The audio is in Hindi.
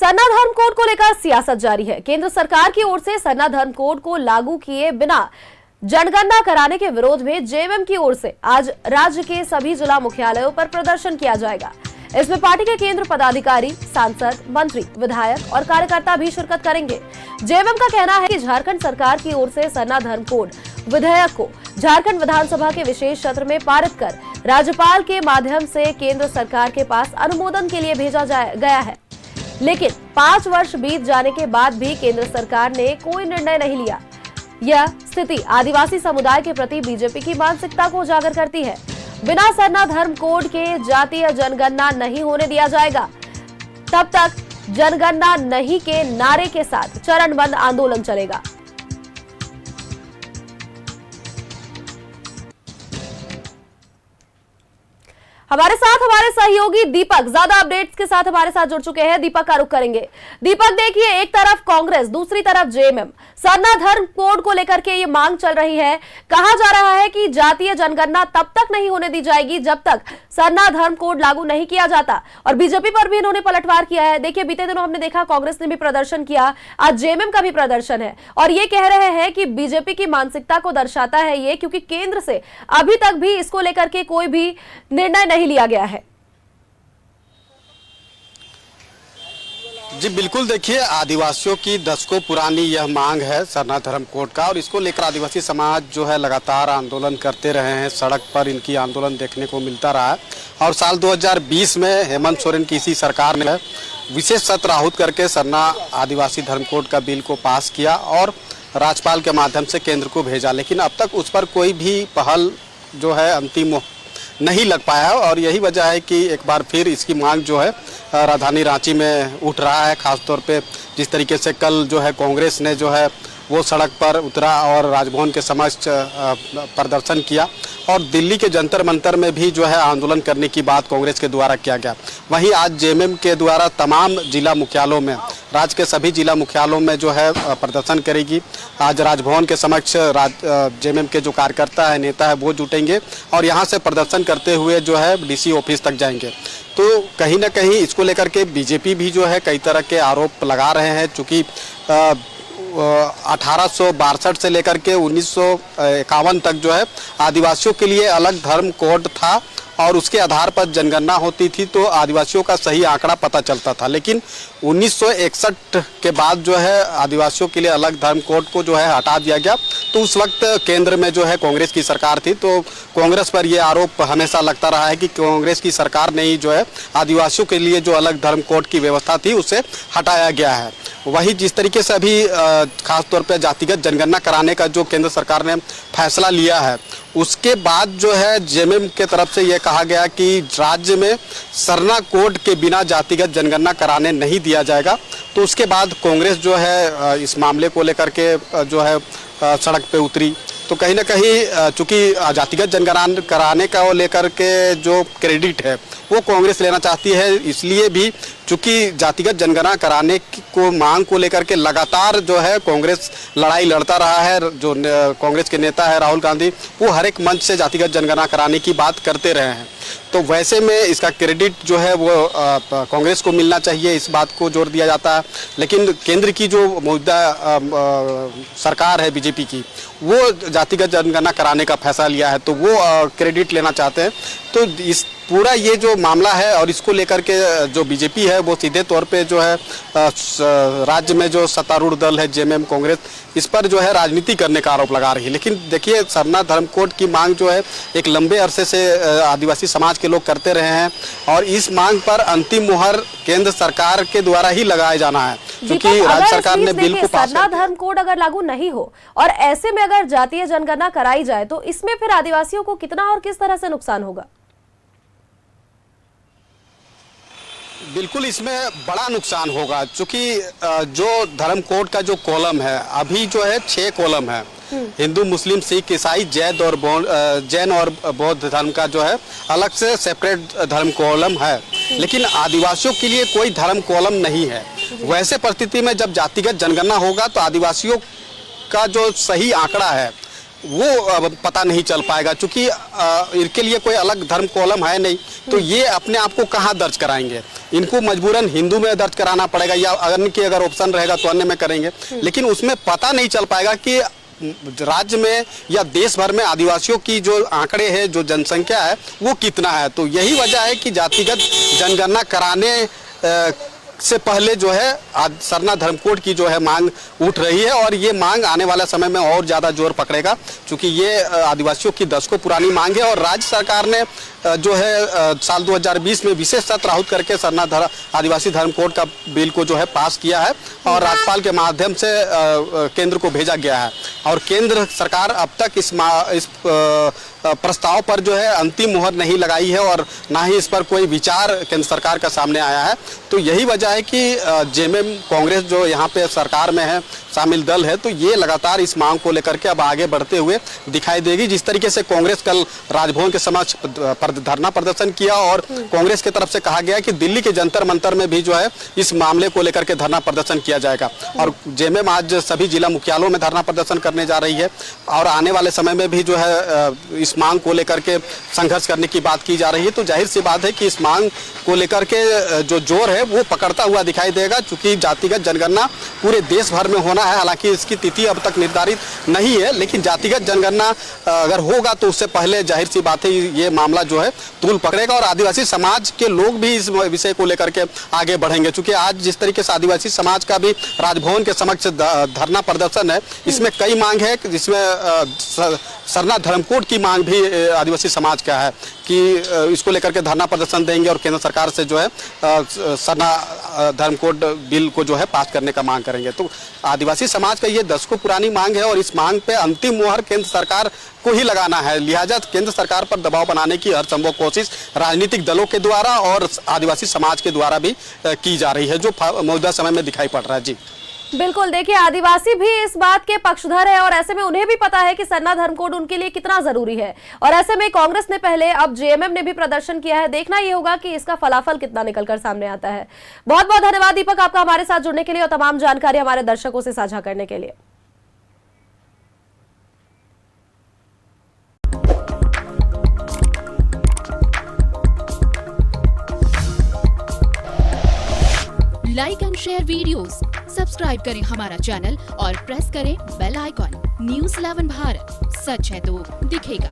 सरना धर्म कोड को लेकर सियासत जारी है। केंद्र सरकार की ओर से सरना धर्म कोड को लागू किए बिना जनगणना कराने के विरोध में जेएमएम की ओर से आज राज्य के सभी जिला मुख्यालयों पर प्रदर्शन किया जाएगा। इसमें पार्टी के केंद्र पदाधिकारी, सांसद, मंत्री, विधायक और कार्यकर्ता भी शिरकत करेंगे। जेएमएम का कहना है कि झारखंड सरकार की ओर से सरना धर्म कोड विधेयक को झारखंड विधानसभा के विशेष सत्र में पारित कर राज्यपाल के माध्यम से केंद्र सरकार के पास अनुमोदन के लिए भेजा गया है, लेकिन 5 वर्ष बीत जाने के बाद भी केंद्र सरकार ने कोई निर्णय नहीं लिया। यह स्थिति आदिवासी समुदाय के प्रति बीजेपी की मानसिकता को उजागर करती है। बिना सरना धर्म कोड के जातीय जनगणना नहीं होने दिया जाएगा। तब तक जनगणना नहीं के नारे के साथ चरणबद्ध आंदोलन चलेगा। हमारे साथ हमारे सहयोगी दीपक ज्यादा अपडेट्स के साथ हमारे साथ जुड़ चुके हैं। दीपक का रुख करेंगे। दीपक, देखिए, एक तरफ कांग्रेस, दूसरी तरफ जेएमएम, सरना धर्म कोड को लेकर के ये मांग चल रही है। कहा जा रहा है कि जातीय जनगणना तब तक नहीं होने दी जाएगी जब तक सरना धर्म कोड लागू नहीं किया जाता, और बीजेपी पर भी इन्होंने पलटवार किया है। देखिए, बीते दिनों हमने देखा कांग्रेस ने भी प्रदर्शन किया, आज जेएमएम का भी प्रदर्शन है, और ये कह रहे हैं कि बीजेपी की मानसिकता को दर्शाता है ये, क्योंकि केंद्र से अभी तक भी इसको लेकर के कोई भी निर्णय नहीं लिया गया है। जी बिल्कुल, देखिए, आदिवासियों की दशकों पुरानी यह मांग है सरना धर्म कोड का, और इसको लेकर आदिवासी समाज जो है लगातार आंदोलन करते रहे हैं। सड़क पर इनकी आंदोलन देखने को मिलता रहा है, और साल 2020 में हेमंत सोरेन की इसी सरकार ने विशेष सत्र आहूत करके सरना आदिवासी धर्म कोड का बिल को पास किया और राज्यपाल के माध्यम से केंद्र को भेजा, लेकिन अब तक उस पर कोई भी पहल जो है अंतिम नहीं लग पाया, और यही वजह है कि एक बार फिर इसकी मांग जो है राजधानी रांची में उठ रहा है। खासतौर पे जिस तरीके से कल जो है कांग्रेस ने जो है वो सड़क पर उतरा और राजभवन के समक्ष प्रदर्शन किया, और दिल्ली के जंतर मंतर में भी जो है आंदोलन करने की बात कांग्रेस के द्वारा किया गया। वहीं आज जेएमएम के द्वारा तमाम जिला मुख्यालयों में, राज्य के सभी जिला मुख्यालयों में जो है प्रदर्शन करेगी। आज राजभवन के समक्ष जेएमएम के जो कार्यकर्ता है, नेता है, वो जुटेंगे और यहाँ से प्रदर्शन करते हुए जो है डीसी ऑफिस तक जाएंगे। तो कहीं ना कहीं इसको लेकर के बीजेपी भी जो है कई तरह के आरोप लगा रहे हैं, चूँकि 1862 से लेकर के 1951 तक जो है आदिवासियों के लिए अलग धर्म कोड था, और उसके आधार पर जनगणना होती थी तो आदिवासियों का सही आंकड़ा पता चलता था। लेकिन 1961 के बाद जो है आदिवासियों के लिए अलग धर्म कोड को जो है हटा दिया गया। तो उस वक्त केंद्र में जो है कांग्रेस की सरकार थी, तो कांग्रेस पर यह आरोप हमेशा लगता रहा है कि कांग्रेस की सरकार ने ही जो है आदिवासियों के लिए जो अलग धर्म कोड की व्यवस्था थी उसे हटाया गया है। वही जिस तरीके से अभी खासतौर पर जातिगत जनगणना कराने का जो केंद्र सरकार ने फैसला लिया है, उसके बाद जो है जेएमएम के तरफ से यह कहा गया कि राज्य में सरना कोड के बिना जातिगत जनगणना कराने नहीं दिया जाएगा। तो उसके बाद कांग्रेस जो है इस मामले को लेकर के जो है सड़क पे उतरी। तो कहीं ना कहीं चूंकि जातिगत जनगणना कराने का लेकर के जो क्रेडिट है वो कांग्रेस लेना चाहती है, इसलिए भी चूंकि जातिगत जनगणना कराने को मांग को लेकर के लगातार जो है कांग्रेस लड़ाई लड़ता रहा है। जो कांग्रेस के नेता है राहुल गांधी, वो हर एक मंच से जातिगत जनगणना कराने की बात करते रहे हैं। तो वैसे में इसका क्रेडिट जो है वो कांग्रेस को मिलना चाहिए, इस बात को जोर दिया जाता है। लेकिन केंद्र की जो मौजूदा सरकार है बीजेपी की, वो जातिगत जनगणना कराने का फैसला लिया है, तो वो क्रेडिट लेना चाहते हैं। तो इस पूरा ये जो मामला है और इसको लेकर के जो बीजेपी है वो सीधे तौर पे जो है राज्य में जो सत्तारूढ़ दल है जेएमएम कांग्रेस, इस पर जो है राजनीति करने का आरोप लगा रही है। लेकिन देखिए, सरना धर्म कोड की मांग जो है एक लंबे अरसे से आदिवासी समाज के लोग करते रहे हैं, और इस मांग पर अंतिम मुहर केंद्र सरकार के द्वारा ही लगाया जाना है, क्योंकि राज्य सरकार ने बिल को पास सरना धर्म कोड अगर लागू नहीं हो और ऐसे में अगर जातीय जनगणना कराई जाए तो इसमें फिर आदिवासियों को कितना और किस तरह से नुकसान होगा? बिल्कुल, इसमें बड़ा नुकसान होगा, क्योंकि जो धर्म कोड का जो कॉलम है अभी जो है 6 कॉलम है। हिंदू, मुस्लिम, सिख, ईसाई, जैन और बौद्ध धर्म का जो है अलग से सेपरेट धर्म कॉलम है, लेकिन आदिवासियों के लिए कोई धर्म कॉलम नहीं है। वैसे परिस्थिति में जब जातिगत जनगणना होगा तो आदिवासियों का जो सही आंकड़ा है वो अब पता नहीं चल पाएगा, क्योंकि इनके लिए कोई अलग धर्म कॉलम है नहीं, तो ये अपने आप को कहाँ दर्ज कराएंगे। इनको मजबूरन हिंदू में दर्ज कराना पड़ेगा, या अगर ऑप्शन रहेगा तो अन्य में करेंगे, लेकिन उसमें पता नहीं चल पाएगा कि राज्य में या देश भर में आदिवासियों की जो आंकड़े हैं, जो जनसंख्या है वो कितना है। तो यही वजह है कि जातिगत जनगणना कराने से पहले जो है आज सरना धर्म कोड की जो है मांग उठ रही है, और ये मांग आने वाला समय में और ज़्यादा जोर पकड़ेगा, क्योंकि ये आदिवासियों की दशकों पुरानी मांग है। और राज्य सरकार ने जो है साल 2020 में विशेष सत्र आहूत करके सरना आदिवासी धर्म कोड का बिल को जो है पास किया है, और राज्यपाल के माध्यम से केंद्र को भेजा गया है। और केंद्र सरकार अब तक इस प्रस्ताव पर जो है अंतिम मुहर नहीं लगाई है, और ना ही इस पर कोई विचार केंद्र सरकार का सामने आया है। तो यही वजह है कि जेएमएम कांग्रेस जो यहाँ पे सरकार में है, शामिल दल है, तो ये लगातार इस मांग को लेकर के अब आगे बढ़ते हुए दिखाई देगी। जिस तरीके से कांग्रेस कल राजभवन के समक्ष धरना प्रदर्शन किया, और कांग्रेस की तरफ से कहा गया कि दिल्ली के जंतर मंतर में भी जो है इस मामले को लेकर के धरना प्रदर्शन किया जाएगा। और जेएमएम आज सभी जिला मुख्यालयों में धरना प्रदर्शन करने जा रही है, और आने वाले समय में भी जो है इस मांग को लेकर के संघर्ष करने की बात की जा रही है। तो जाहिर सी बात है कि इस मांग को लेकर के जो जोर है वो पकड़ता हुआ दिखाई देगा, क्योंकि जातिगत जनगणना पूरे देश भर में होना है। हालांकि इसकी तिथि अब तक निर्धारित नहीं है, लेकिन जातिगत जनगणना अगर होगा तो उससे पहले जाहिर सी बात है ये मामला जो है तूल पकड़ेगा, और आदिवासी समाज के लोग भी इस विषय को लेकर के आगे बढ़ेंगे। क्योंकि आज जिस तरीके से आदिवासी समाज का भी राजभवन के समक्ष धरना प्रदर्शन है, इसमें कई मांग है, जिसमें सरना धर्म कोड की मांग भी आदिवासी समाज का है कि इसको लेकर के धरना प्रदर्शन देंगे, और केंद्र सरकार से जो है सरना धर्म कोड बिल को जो है पास करने का मांग करेंगे। तो आदिवासी समाज का ये दशकों पुरानी मांग है, और इस मांग पे अंतिम मुहर केंद्र सरकार को ही लगाना है। लिहाजा केंद्र सरकार पर दबाव बनाने की हर संभव कोशिश राजनीतिक दलों के द्वारा और आदिवासी समाज के द्वारा भी की जा रही है, जो मौजूदा समय में दिखाई पड़ रहा है। जी बिल्कुल, देखिए आदिवासी भी इस बात के पक्षधर है, और ऐसे में उन्हें भी पता है कि सरना धर्म कोड उनके लिए कितना जरूरी है। और ऐसे में कांग्रेस ने पहले, अब जेएमएम ने भी प्रदर्शन किया है। देखना ये होगा कि इसका फलाफल कितना निकलकर सामने आता है। बहुत बहुत धन्यवाद दीपक, आपका हमारे साथ जुड़ने के लिए और तमाम जानकारी हमारे दर्शकों से साझा करने के लिए। Like and share videos, subscribe करें हमारा चैनल और प्रेस करें बेल आइकॉन। न्यूज़ 11 भारत, सच है तो दिखेगा।